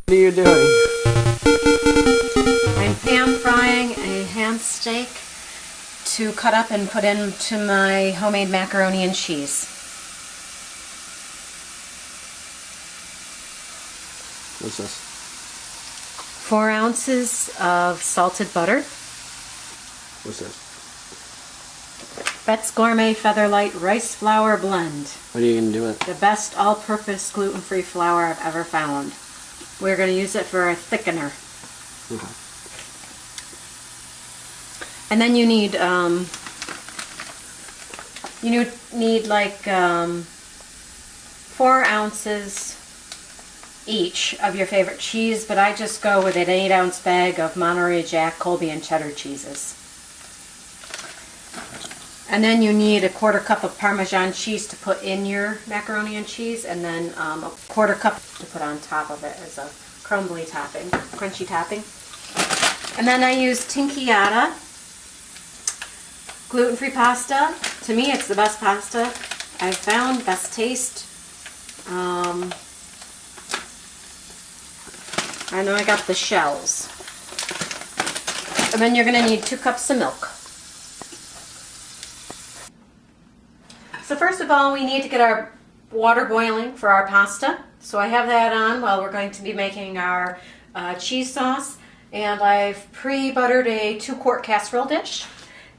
What are you doing? I'm pan frying a ham steak to cut up and put into my homemade macaroni and cheese. What's this? 4 ounces of salted butter. What's this? Bet's Gourmet Featherlight Rice Flour Blend. What are you going to do with it? The best all-purpose gluten-free flour I've ever found. We're going to use it for a thickener. Okay. And then you need like 4 ounces each of your favorite cheese, but I just go with an 8-ounce bag of Monterey Jack, Colby, and cheddar cheeses. And then you need a 1/4 cup of Parmesan cheese to put in your macaroni and cheese, and then a 1/4 cup to put on top of it as a crumbly topping, crunchy topping. And then I use Peculiarj gluten-free pasta. To me, it's the best pasta I've found, best taste. I know I got the shells. And then you're going to need 2 cups of milk. So first of all, we need to get our water boiling for our pasta. So I have that on while we're going to be making our cheese sauce. And I've pre-buttered a 2-quart casserole dish.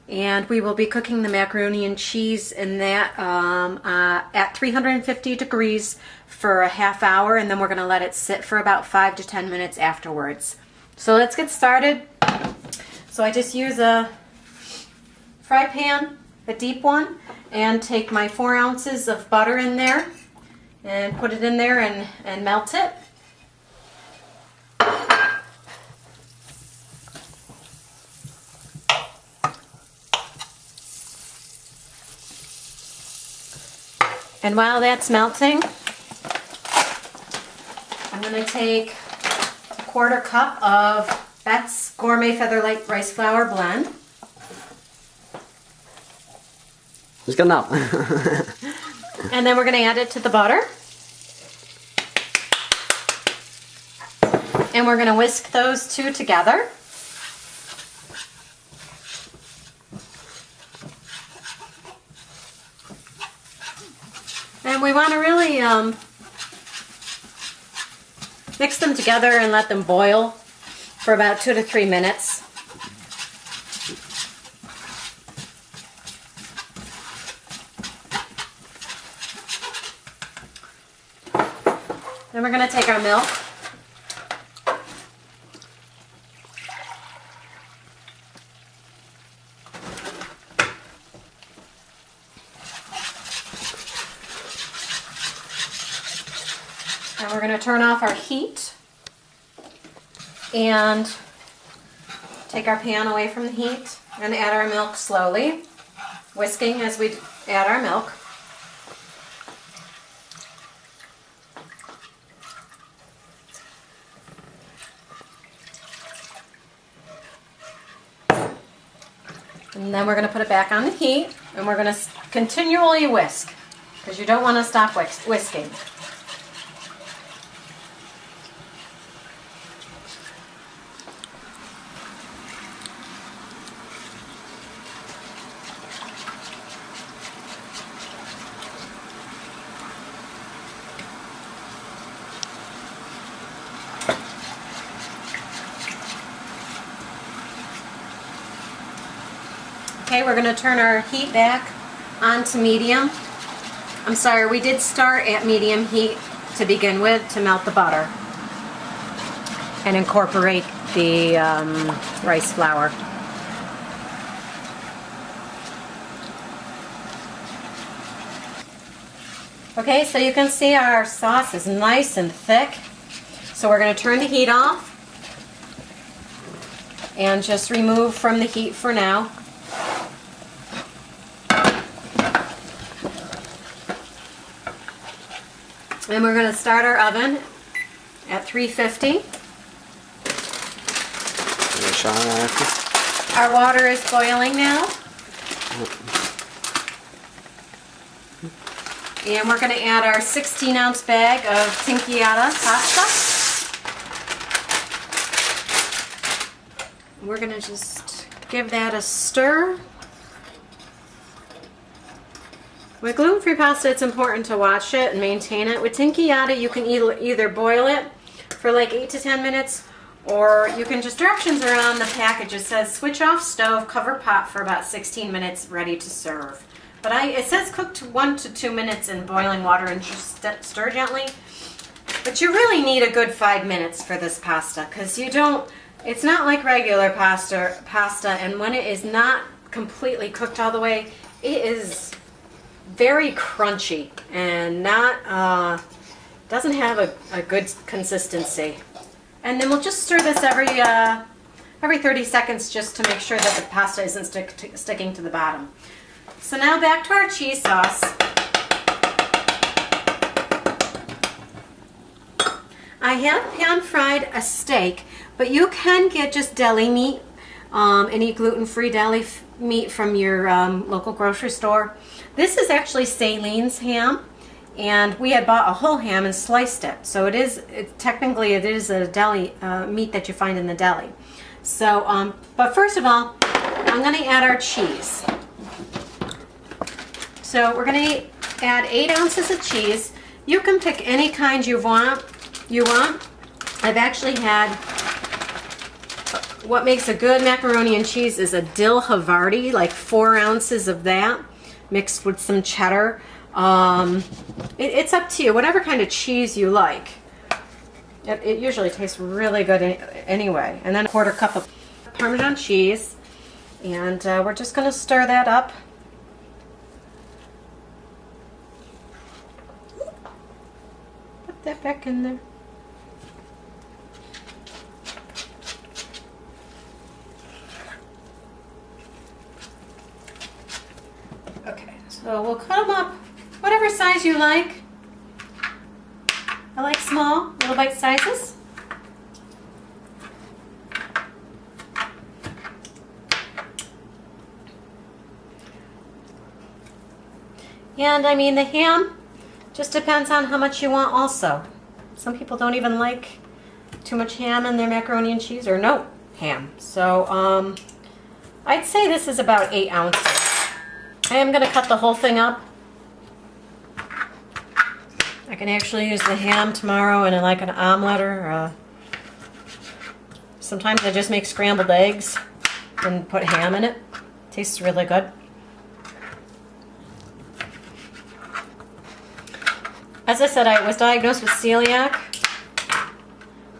And we will be cooking the macaroni and cheese in that at 350 degrees for a half hour, and then we're going to let it sit for about 5 to 10 minutes afterwards. So let's get started. So I just use a fry pan, a deep one, and take my 4 ounces of butter in there and put it in there and melt it. And while that's melting, I'm going to take a 1/4 cup of Bet's Gourmet Featherlight Rice Flour Blend. It's good enough. And then we're going to add it to the butter. And we're going to whisk those two together. And we want to really mix them together and let them boil for about 2 to 3 minutes. Then we're going to take our milk. And we're going to turn off our heat and take our pan away from the heat and add our milk slowly, whisking as we add our milk. And then we're going to put it back on the heat, and we're going to continually whisk, because you don't want to stop whisking. Okay, we're going to turn our heat back on to medium. I'm sorry, we did start at medium heat to begin with to melt the butter and incorporate the rice flour. Okay, so you can see our sauce is nice and thick. So we're going to turn the heat off and just remove from the heat for now. And we're going to start our oven at 350. Our water is boiling now. And we're going to add our 16-ounce bag of Peculiarj pasta. We're going to just give that a stir. With gluten-free pasta, it's important to watch it and maintain it. With tinkyata, you can either boil it for like 8 to 10 minutes, or you can just, directions are on the package. It says switch off stove, cover pot for about 16 minutes, ready to serve. But it says cook to 1 to 2 minutes in boiling water and just stir gently. But you really need a good 5 minutes for this pasta, because it's not like regular pasta, and when it is not completely cooked all the way, it is very crunchy and doesn't have a good consistency. And then we'll just stir this every 30 seconds just to make sure that the pasta isn't sticking to the bottom. So now back to our cheese sauce. I have pan fried a steak, but you can get just deli meat, any gluten-free deli meat from your local grocery store. This is actually Saleen's ham, and we had bought a whole ham and sliced it. So technically it is a deli meat that you find in the deli. So, but first of all, I'm going to add our cheese. So we're going to add 8 ounces of cheese. You can pick any kind you want. I've actually had, what makes a good macaroni and cheese is a dill Havarti, like 4 ounces of that, mixed with some cheddar. It's up to you, whatever kind of cheese you like. It usually tastes really good anyway. And then a 1/4 cup of Parmesan cheese, and we're just going to stir that up. Put that back in there. Okay, so we'll cut them up whatever size you like. I like small, little bite sizes. And I mean, the ham just depends on how much you want also. Some people don't even like too much ham in their macaroni and cheese, or no ham. So I'd say this is about 8 ounces. I am going to cut the whole thing up. I can actually use the ham tomorrow in like an omelet, or sometimes I just make scrambled eggs and put ham in it. Tastes really good. As I said, I was diagnosed with celiac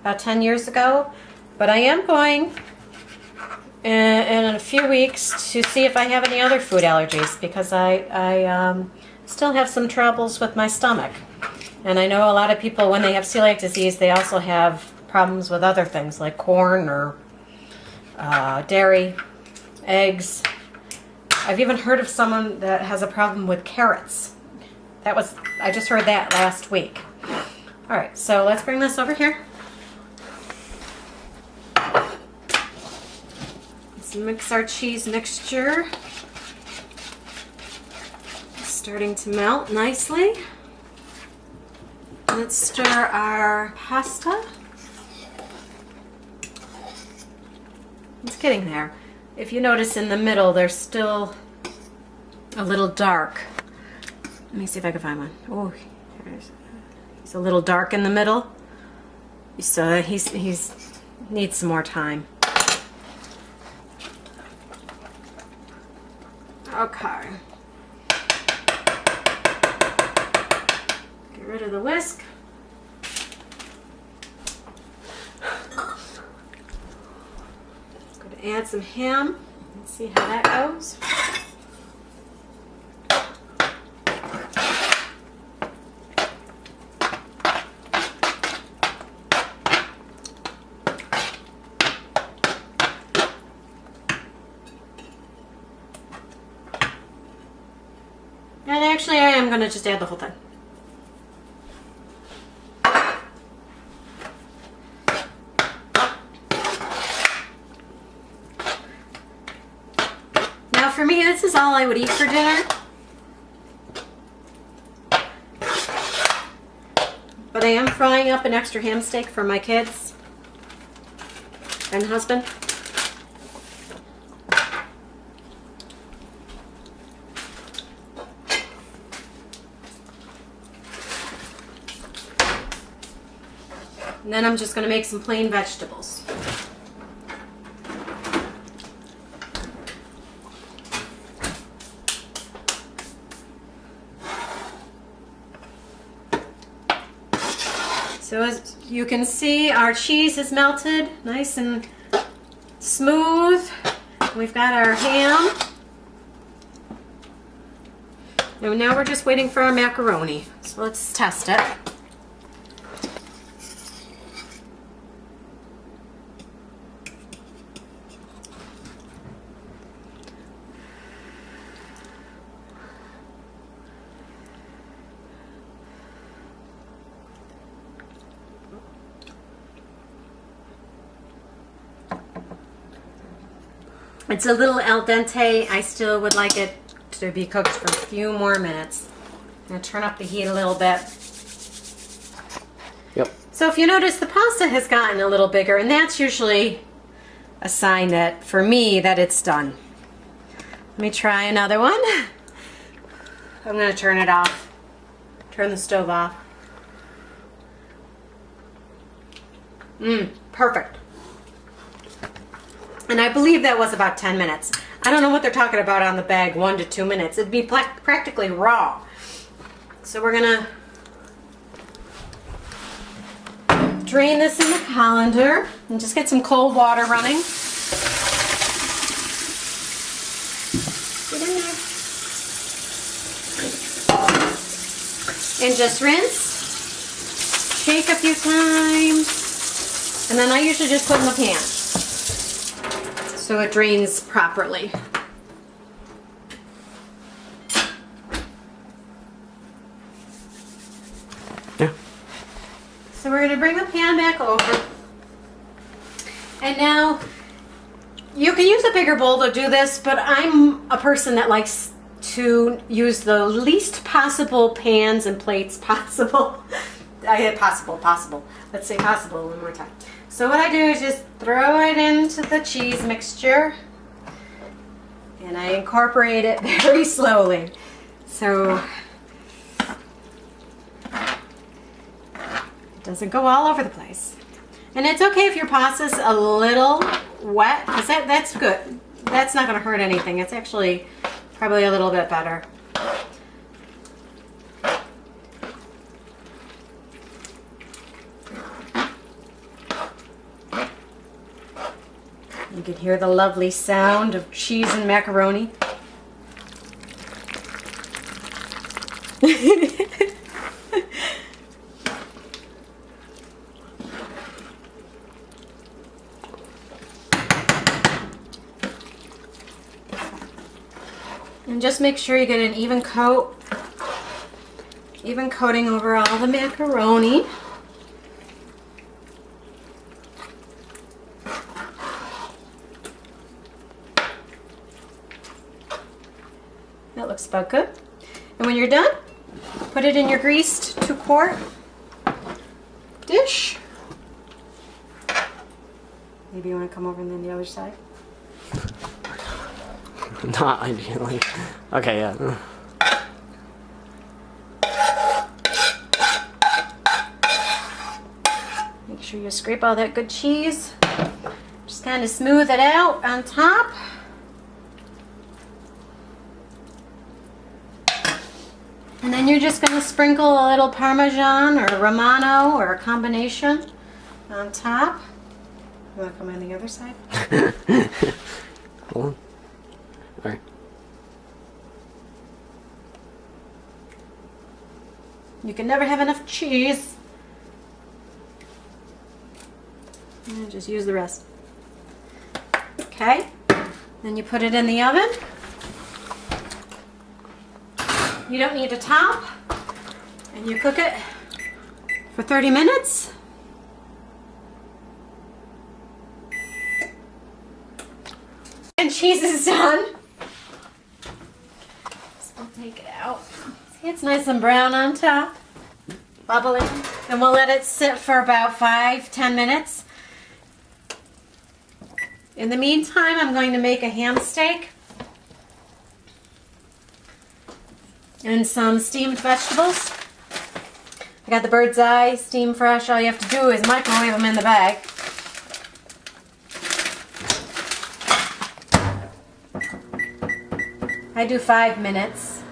about 10 years ago, but I am going in a few weeks to see if I have any other food allergies, because I still have some troubles with my stomach. And I know a lot of people, when they have celiac disease, they also have problems with other things like corn or dairy, eggs. I've even heard of someone that has a problem with carrots. I just heard that last week. All right, so let's bring this over here. Let's mix our cheese mixture. It's starting to melt nicely. Let's stir our pasta. It's getting there. If you notice in the middle, they're still a little dark. Let me see if I can find one. Oh, he's a little dark in the middle. So he's needs some more time. Okay. Get rid of the whisk. Going to add some ham. Let's see how that goes. And actually, I am going to just add the whole thing. Now for me, this is all I would eat for dinner. But I am frying up an extra ham steak for my kids and husband. And then I'm just going to make some plain vegetables. So as you can see, our cheese is melted, nice and smooth. We've got our ham. And now we're just waiting for our macaroni. So let's test it. It's a little al dente. I still would like it to be cooked for a few more minutes. I'm going to turn up the heat a little bit. Yep. So if you notice, the pasta has gotten a little bigger, and that's usually a sign that, for me, that it's done. Let me try another one. I'm going to turn it off. Turn the stove off. Perfect. And I believe that was about 10 minutes. I don't know what they're talking about on the bag, 1 to 2 minutes. It'd be practically raw. So we're gonna drain this in the colander and just get some cold water running. Get in there. And just rinse, shake a few times, and then I usually just put in the pan so it drains properly. Yeah. So we're going to bring the pan back over. And now, you can use a bigger bowl to do this, but I'm a person that likes to use the least possible pans and plates possible. I had possible. Let's say possible one more time. So what I do is just throw it into the cheese mixture, and I incorporate it very slowly. So it doesn't go all over the place. And it's okay if your pasta's a little wet, because that's good. That's not going to hurt anything. It's actually probably a little bit better. You can hear the lovely sound of cheese and macaroni. And just make sure you get an even coating over all the macaroni. That looks about good. And when you're done, put it in your greased 2-quart dish. Maybe you want to come over and then the other side. Not ideally. Okay, yeah. Make sure you scrape all that good cheese. Just kind of smooth it out on top. And then you're just going to sprinkle a little Parmesan or Romano or a combination on top. You want to come on the other side? Hold on. All right. You can never have enough cheese. And just use the rest. Okay. Then you put it in the oven. You don't need a top. And you cook it for 30 minutes. And cheese is done. So we'll take it out. See, it's nice and brown on top. Bubbling. And we'll let it sit for about 5-10 minutes. In the meantime, I'm going to make a ham steak and some steamed vegetables. got the bird's eye, steam fresh. All you have to do is microwave them in the bag. I do 5 minutes.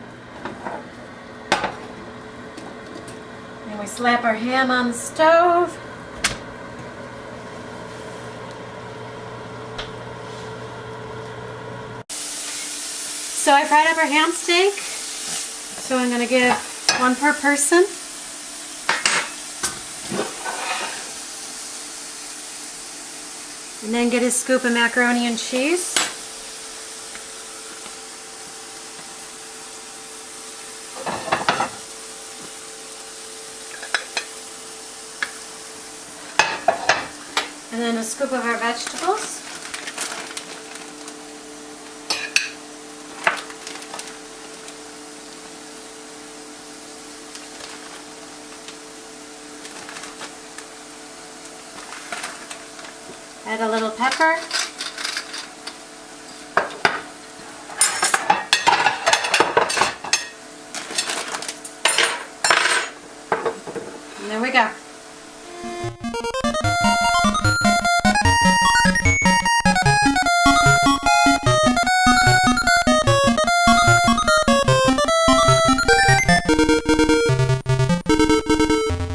And we slap our ham on the stove. So I fried up our ham steak. So I'm going to give 1 per person. And then get a scoop of macaroni and cheese. And then a scoop of our vegetables. Add a little pepper.